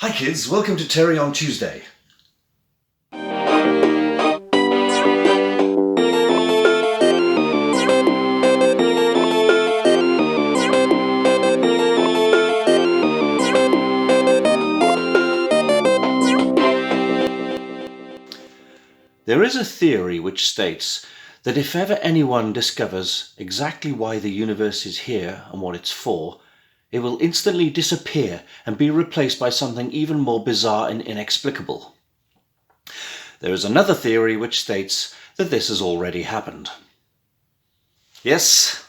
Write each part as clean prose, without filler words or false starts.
Hi kids, welcome to Terry on Tuesday. There is a theory which states that if ever anyone discovers exactly why the universe is here and what it's for, it will instantly disappear and be replaced by something even more bizarre and inexplicable. There is another theory which states that this has already happened. Yes,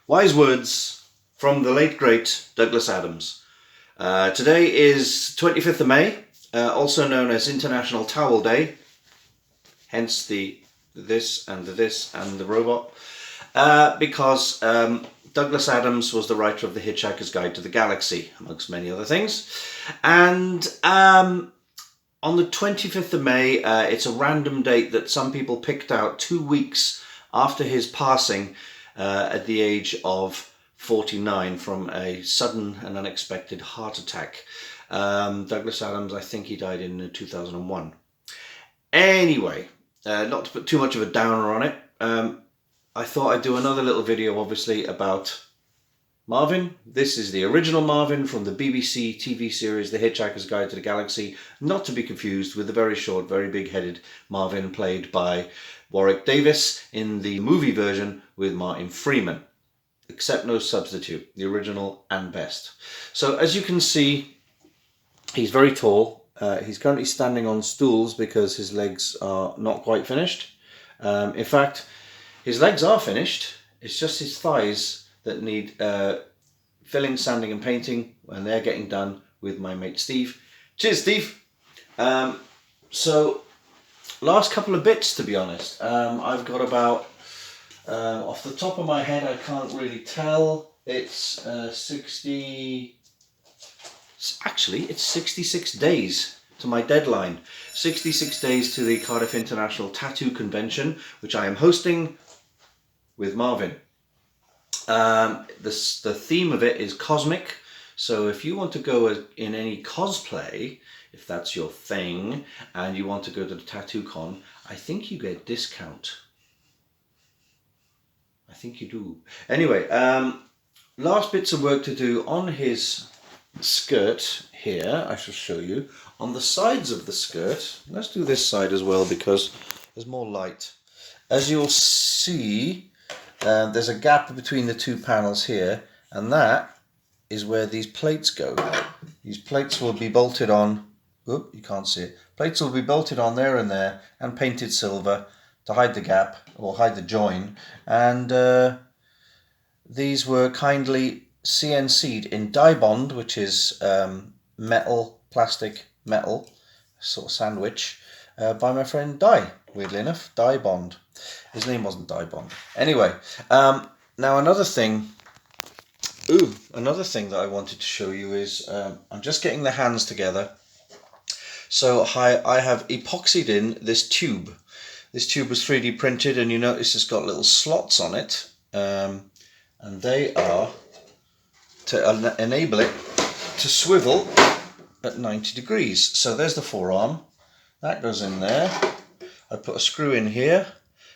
wise words from the late great Douglas Adams. Today is 25th of May, also known as International Towel Day. Hence the this and the robot, because Douglas Adams was the writer of The Hitchhiker's Guide to the Galaxy, amongst many other things. And on the 25th of May, it's a random date that some people picked out 2 weeks after his passing at the age of 49 from a sudden and unexpected heart attack. Douglas Adams, I think he died in 2001. Anyway, not to put too much of a downer on it, I thought I'd do another little video, obviously, about Marvin. This is the original Marvin from the BBC TV series The Hitchhiker's Guide to the Galaxy, not to be confused with the very short, very big-headed Marvin played by Warwick Davis in the movie version with Martin Freeman. Except no substitute, the original and best. So as you can see, he's very tall. He's currently standing on stools because his legs are not quite finished. In fact, his legs are finished. It's just his thighs that need filling, sanding and painting, and they're getting done with my mate Steve. Cheers, Steve! So, last couple of bits, to be honest. I've got about, off the top of my head, I can't really tell. It's 60... Actually, it's 66 days to my deadline. 66 days to the Cardiff International Tattoo Convention, which I am hosting with Marvin. The theme of it is cosmic. So if you want to go in any cosplay, if that's your thing, and you want to go to the Tattoo Con, I think you get a discount. I think you do. Anyway, last bits of work to do on his skirt here. I shall show you on the sides of the skirt. Let's do this side as well because there's more light. As you'll see, there's a gap between the two panels here, and that is where these plates go. These plates will be bolted on. Oop, you can't see it. Plates will be bolted on there and there and painted silver to hide the gap or hide the join, and these were kindly CNC'd in dye bond, which is metal, plastic, metal, sort of sandwich, by my friend Dye, weirdly enough, Dye Bond. His name wasn't Dye Bond. Anyway, now another thing that I wanted to show you is, I'm just getting the hands together. So I have epoxied in this tube. This tube was 3D printed, and you notice it's got little slots on it, and they are to enable it to swivel at 90 degrees. So there's the forearm, that goes in there. I put a screw in here,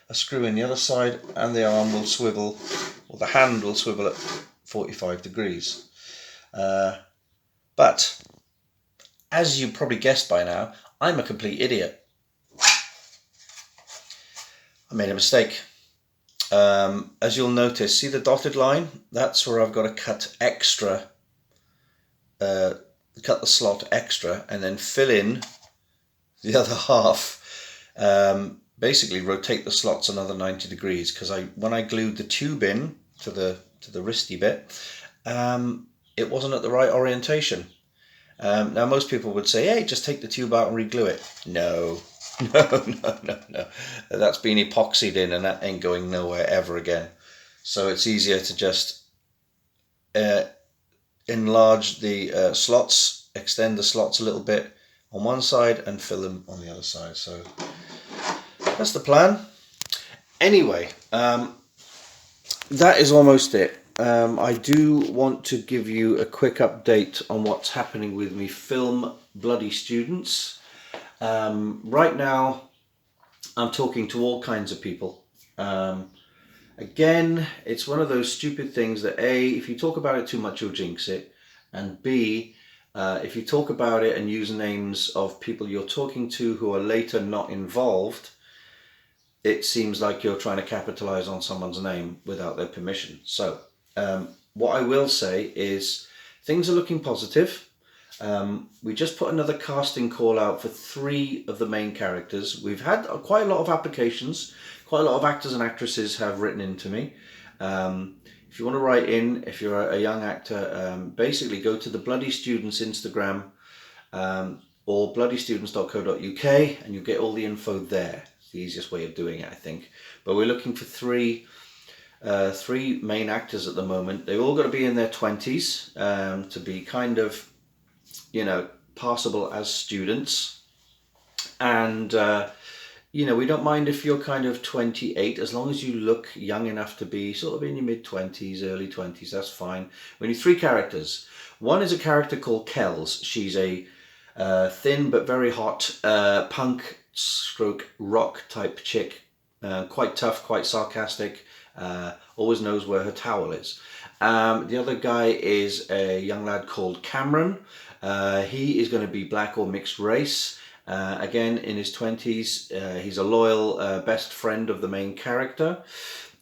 a screw in the other side, and the arm will swivel, or the hand will swivel at 45 degrees. But as you probably guessed by now, I'm a complete idiot. I made a mistake. As you'll notice, see the dotted line? That's where I've got to cut extra, cut the slot extra, and then fill in the other half. Basically rotate the slots another 90 degrees, because when I glued the tube in to the wristy bit, it wasn't at the right orientation. Now most people would say, hey, just take the tube out and re-glue it. No. No. That's been epoxied in, and that ain't going nowhere ever again. So it's easier to just enlarge the slots, extend the slots a little bit on one side and fill them on the other side. So that's the plan. Anyway, that is almost it. I do want to give you a quick update on what's happening with me film bloody students. Right now, I'm talking to all kinds of people. Again, it's one of those stupid things that A, if you talk about it too much, you'll jinx it. And B, if you talk about it and use names of people you're talking to who are later not involved, it seems like you're trying to capitalize on someone's name without their permission. So, what I will say is things are looking positive. We just put another casting call out for 3 of the main characters. We've had quite a lot of applications. Quite a lot of actors and actresses have written into me. If you want to write in, if you're a young actor, basically go to the Bloody Students Instagram or bloodystudents.co.uk and you'll get all the info there. It's the easiest way of doing it, I think. But we're looking for 3 main actors at the moment. They've all got to be in their 20s to be kind of, passable as students. And, we don't mind if you're kind of 28, as long as you look young enough to be sort of in your mid-20s, early 20s, that's fine. We need 3 characters. One is a character called Kells. She's a thin but very hot punk stroke rock type chick. Quite tough, quite sarcastic, always knows where her towel is. The other guy is a young lad called Cameron. He is going to be black or mixed race. Again, in his 20s, he's a loyal best friend of the main character.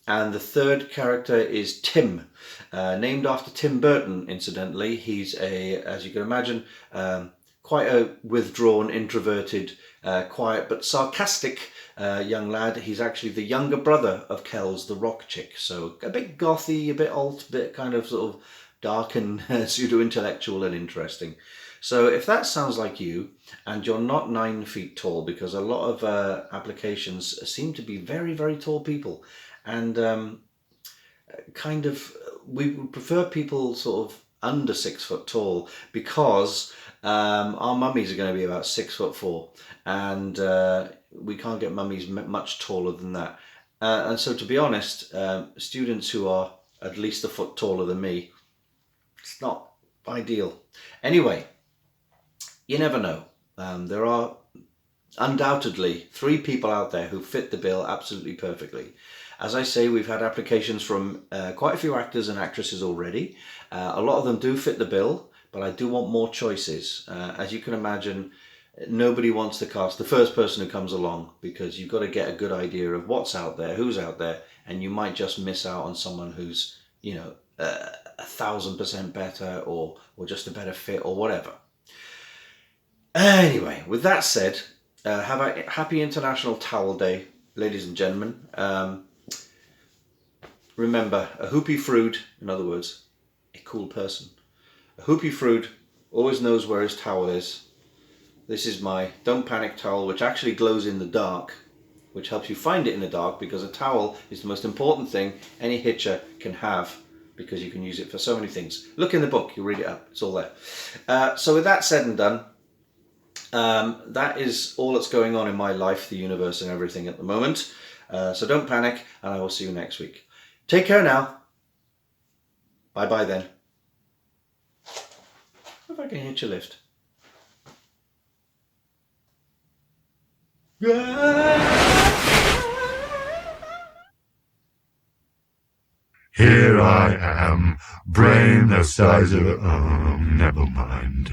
And the third character is Tim, named after Tim Burton, incidentally. He's as you can imagine, quite a withdrawn, introverted, quiet but sarcastic young lad. He's actually the younger brother of Kells, the rock chick. So a bit gothy, a bit alt, a bit kind of sort of dark and pseudo-intellectual and interesting. So if that sounds like you, and you're not 9 feet tall, because a lot of applications seem to be very, very tall people, and we would prefer people sort of under 6 foot tall, because our mummies are going to be about 6'4", and we can't get mummies much taller than that. And so, to be honest, students who are at least a foot taller than me, it's not ideal. Anyway, you never know. There are undoubtedly 3 people out there who fit the bill absolutely perfectly. As I say, we've had applications from quite a few actors and actresses already. A lot of them do fit the bill, but I do want more choices. As you can imagine, nobody wants to cast the first person who comes along, because you've got to get a good idea of what's out there, who's out there, and you might just miss out on someone who's, 1,000% better or just a better fit or whatever. Anyway, with that said, have a happy International Towel Day, ladies and gentlemen. Remember, a Hoopy Frood, in other words, a cool person. A Hoopy Frood always knows where his towel is. This is my Don't Panic towel, which actually glows in the dark, which helps you find it in the dark, because a towel is the most important thing any hitcher can have, because you can use it for so many things. Look in the book, you'll read it up, it's all there. So with that said and done, that is all that's going on in my life, the universe and everything at the moment. So don't panic, and I will see you next week. Take care now. Bye bye then. If I can hitch a lift. Here I am, brain the size of a... never mind.